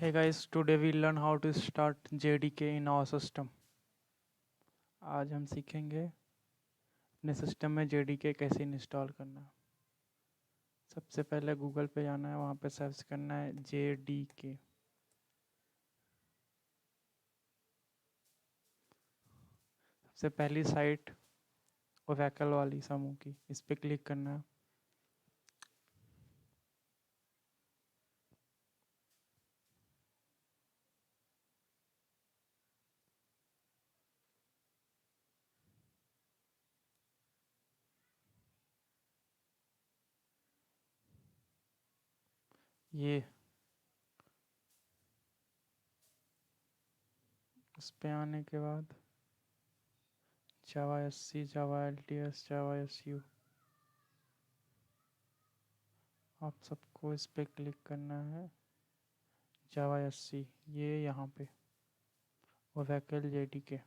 Hey guys, today we learn how to start JDK in our system. आज हम सीखेंगे अपने सिस्टम में JDK कैसे इंस्टॉल करना है। सबसे पहले गूगल पे जाना है, वहाँ पे सर्च करना है JDK। सबसे पहली साइट ओरेकल वाली समूह की, इस पे क्लिक करना है। ये इस पे आने के बाद जावा SC, जावा LTS, जावा SU, आप सबको इस पे क्लिक करना है। जावा SC ये यहाँ पे ओरेकल JDK।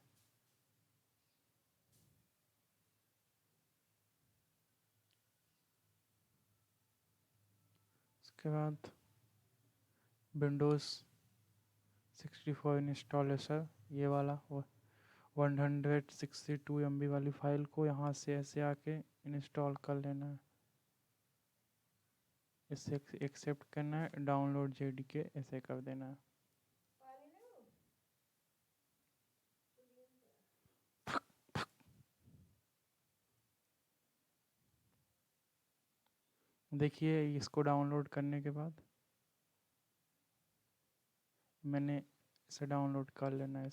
उसके बाद विंडोज़ 64 इंस्टॉलेशन, ये वाला 162 MB वाली फाइल को यहाँ से ऐसे आके इंस्टॉल कर लेना है। इसे एक्सेप्ट करना है, डाउनलोड JDK ऐसे कर देना है। देखिए इसको डाउनलोड करने के बाद मैंने इसे डाउनलोड कर लेना है।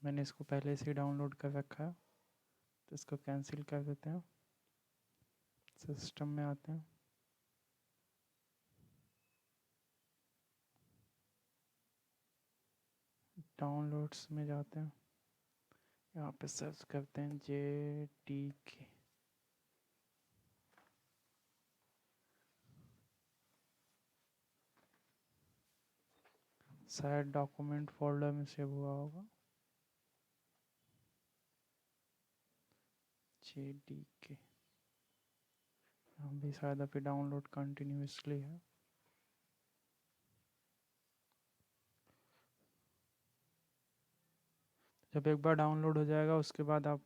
मैंने इसको पहले से ही डाउनलोड कर रखा है, तो इसको कैंसिल कर देते हैं। सिस्टम में आते हैं, डाउनलोड्स में जाते हैं, यहाँ पे सर्च करते हैं JDK। शायद डॉक्यूमेंट फोल्डर में सेव हुआ होगा JDK। भी शायद अभी डाउनलोड कंटिन्यूसली है। जब एक बार डाउनलोड हो जाएगा उसके बाद आप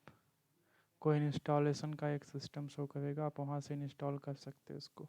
को इंस्टॉलेशन का एक सिस्टम शो करेगा, आप वहाँ से इंस्टॉल कर सकते हो उसको।